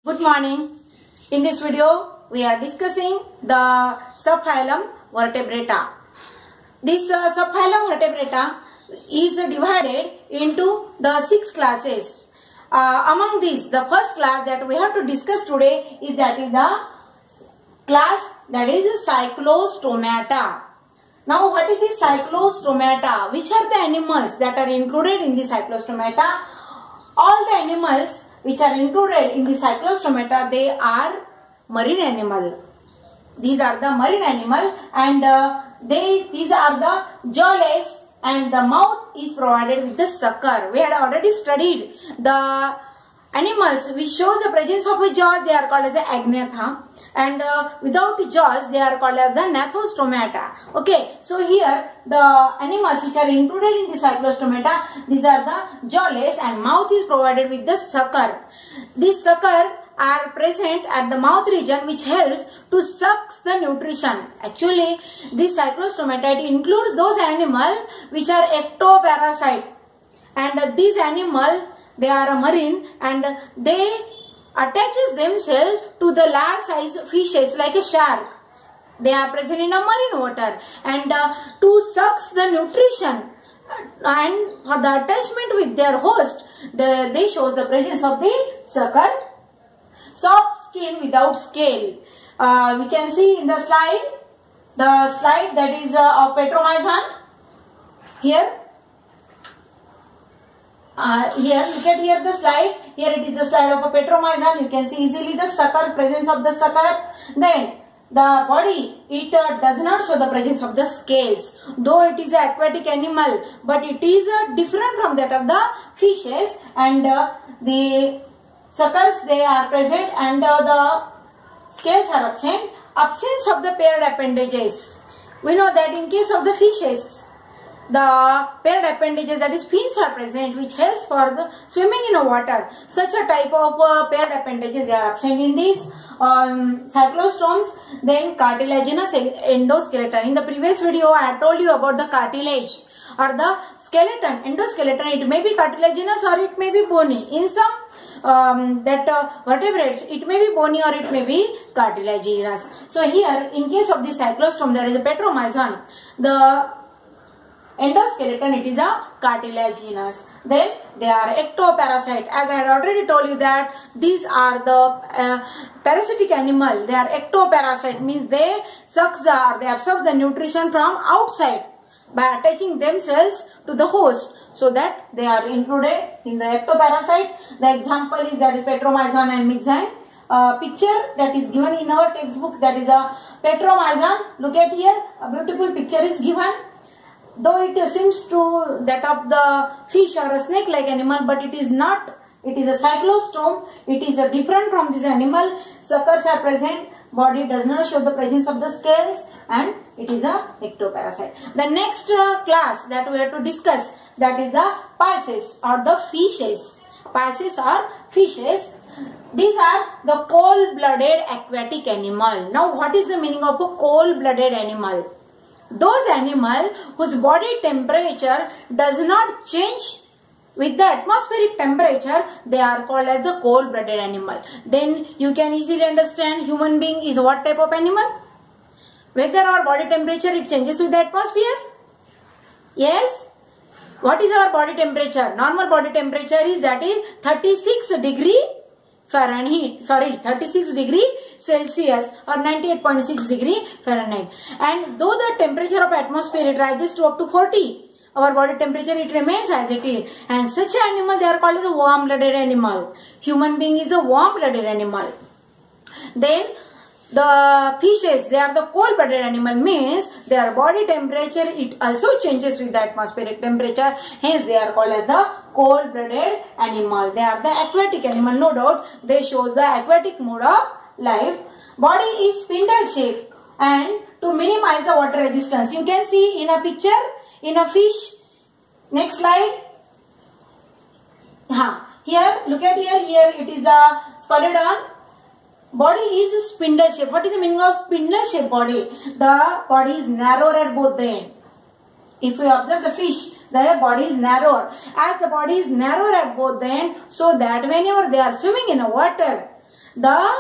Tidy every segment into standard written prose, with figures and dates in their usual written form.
Good morning. In this video, we are discussing the subphylum Vertebrata. This subphylum Vertebrata is divided into the 6 classes. Among these, the first class that we have to discuss today is the class that is Cyclostomata. Now, what is this Cyclostomata? Which are the animals that are included in the Cyclostomata? All the animals which are included in the Cyclostomata, they are marine animal. These are the marine animal, and these are the jawless, and the mouth is provided with the sucker. We had already studied the animals which show the presence of a jaws. They are called as the agnatha, and without the jaws they are called as the gnathostomata. Okay, so here the animals which are included in the Cyclostomata, these are the jawless and mouth is provided with the sucker. These sucker are present at the mouth region, which helps to suck the nutrition. Actually, this Cyclostomata, it includes those animals which are ectoparasite, and these animals, they are marine, and they attaches themselves to the large size fishes like a shark. They are present in a marine water, and to suck the nutrition, and for the attachment with their host, they show the presence of the sucker. Soft skin without scale. We can see in the slide that is of Petromyzon. Here, look at here the slide. Here it is the slide of a Petromyzon. You can see easily the sucker, presence of the sucker. Then the body, it does not show the presence of the scales. Though it is an aquatic animal, but it is different from that of the fishes, and the suckers, they are present, and the scales are absent. Absence of the paired appendages. We know that in case of the fishes, the paired appendages, that is fins, are present, which helps for the swimming in the water. Such a type of paired appendages, they are absent in these cyclostomes. Then cartilaginous endoskeleton. In the previous video, I had told you about the cartilage or the skeleton, endoskeleton. It may be cartilaginous or it may be bony. In some vertebrates, it may be bony or it may be cartilaginous. So here, in case of the cyclostome, that is a Petromyzon, the endoskeleton, it is a cartilaginous. Then they are ectoparasite. As I had already told you that these are the parasitic animal. They are ectoparasite, means they absorb the nutrition from outside by attaching themselves to the host, so that they are included in the ectoparasite. The example is that is Petromyzon and Myxine. Picture that is given in our textbook, that is a Petromyzon. Look at here, a beautiful picture is given. Though it seems to that of the fish or a snake-like animal, but it is not. It is a cyclostome. It is different from this animal. Suckers are present. Body does not show the presence of the scales, and it is a ectoparasite. The next class that we have to discuss, that is the Pisces or the fishes. Pisces or fishes. These are the cold-blooded aquatic animal. Now, what is the meaning of a cold-blooded animal? Those animals whose body temperature does not change with the atmospheric temperature, they are called as the cold-blooded animal. Then you can easily understand human being is what type of animal? Whether our body temperature, it changes with the atmosphere? Yes. What is our body temperature? Normal body temperature is, that is 36 degree Fahrenheit. Sorry, 36 degree Celsius or 98.6 degree Fahrenheit. And though the temperature of atmosphere, it rises to up to 40, our body temperature, it remains as it is. And such an animal, they are called as a warm-blooded animal. Human being is a warm-blooded animal. Then the fishes, they are the cold-blooded animal, means their body temperature, it also changes with the atmospheric temperature. Hence, they are called as the cold-blooded animal. They are the aquatic animal, no doubt. They shows the aquatic mode of life. Body is spindle shape, and to minimize the water resistance, you can see in a picture in a fish. Next slide. Here, look at here. Here it is the Scalodon. Body is spindle shape. What is the meaning of spindle shape body? The body is narrow at both the ends. If we observe the fish, the body is narrower. As the body is narrower at both the ends, so that whenever they are swimming in the water, the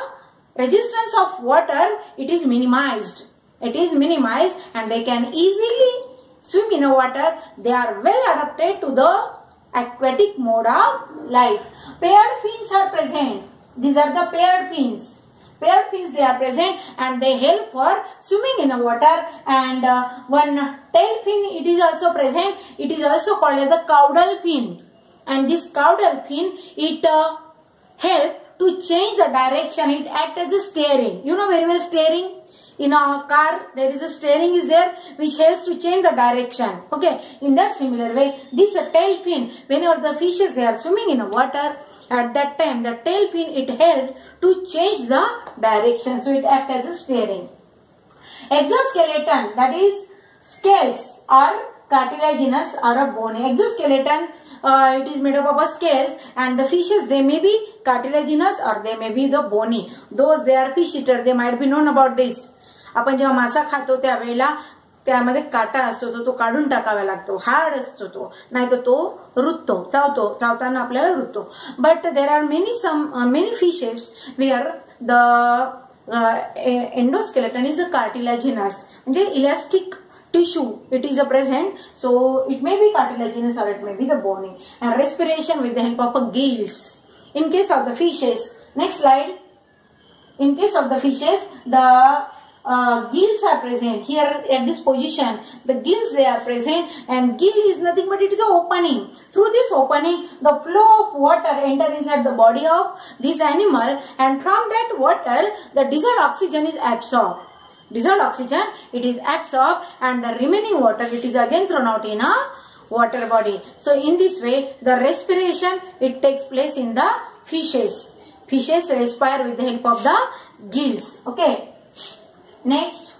resistance of water, it is minimized. It is minimized and they can easily swim in the water. They are well adapted to the aquatic mode of life. Paired fins are present. These are the paired fins. Paired fins, they are present and they help for swimming in the water. And one tail fin, it is also present. It is also called as the caudal fin. And this caudal fin, it helps to change the direction. It acts as a steering. You know very well steering. In a car, there is a steering is there which helps to change the direction. Okay. In that similar way, this tail fin, whenever the fishes, they are swimming in the water, at that time, the tail fin, it helps to change the direction. So, it acts as a steering. Exoskeleton, that is scales or cartilaginous or a bony. Exoskeleton, it is made up of scales, and the fishes, they may be cartilaginous or they may be the bony. Those, they are fish eater, they might be known about this. आपण जेव्हा मासा खातो त्यावेळेला त्यामध्ये काटा असतो तो काढून टाकावा लागतो, हार्ड असतो तो, नाही तर तो रुततो, चावताना आपल्याला रुततो. But there are many fishes where the endoskeleton is a cartilaginous, म्हणजे elastic tissue it is a present, so it may be cartilaginous or it may be the bony. And respiration with the help of a gills. In case of the fishes, next slide. In case of the fishes, the gills are present here at this position. The gills, they are present, and gill is nothing but it is an opening. Through this opening, the flow of water enter inside the body of this animal, and from that water, the dissolved oxygen is absorbed. Dissolved oxygen, it is absorbed, and the remaining water, it is again thrown out in a water body. So in this way, the respiration, it takes place in the fishes. Fishes respire with the help of the gills. Okay. Next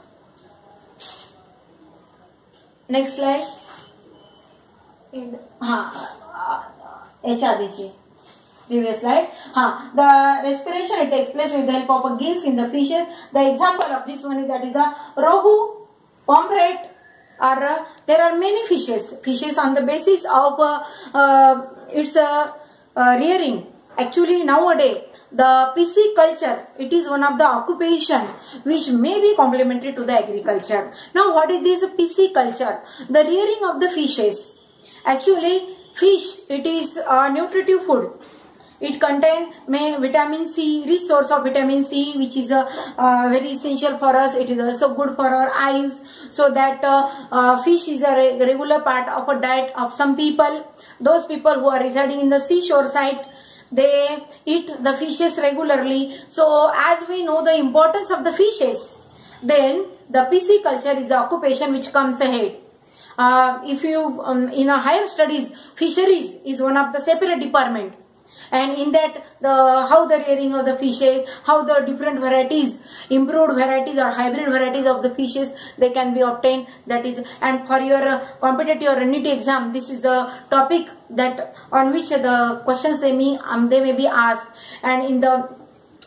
slide. Previous slide. The respiration, it takes place with the help of gills in the fishes. The example of this one is that is the rohu, pomfret, or there are many fishes on the basis of its rearing. Actually nowadays the pisciculture, it is one of the occupation which may be complementary to the agriculture. Now what is this pisciculture? The rearing of the fishes. Actually fish, it is a nutritive food. It contains vitamin C, rich source of vitamin C, which is very essential for us. It is also good for our eyes. So that fish is a regular part of a diet of some people. Those people who are residing in the seashore side, they eat the fishes regularly. So as we know the importance of the fishes, then the pisciculture is the occupation which comes ahead. If you in a higher studies, fisheries is one of the separate department. And in that, how the rearing of the fishes, how the different varieties, improved varieties or hybrid varieties of the fishes, they can be obtained. That is, and for your competitive or NEET exam, this is the topic that on which the questions they may be asked. And in the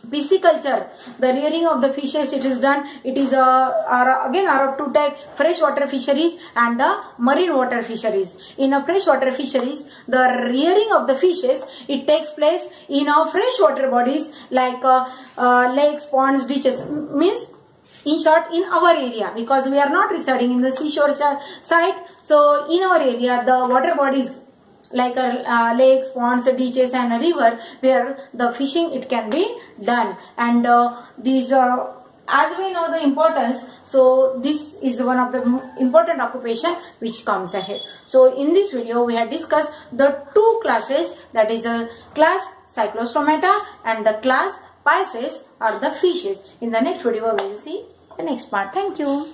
pisciculture, the rearing of the fishes, it is done. It is again are of two types: freshwater fisheries and the marine water fisheries. In a freshwater fisheries, the rearing of the fishes, it takes place in our freshwater bodies like lakes, ponds, ditches. Means in short, in our area, because we are not residing in the seashore side. So in our area, the water bodies like lakes, ponds, ditches and a river where the fishing it can be done. And these as we know the importance, so this is one of the important occupation which comes ahead. So in this video we have discussed the two classes, that is a class Cyclostomata and the class Pisces or the fishes. In the next video we will see the next part. Thank you.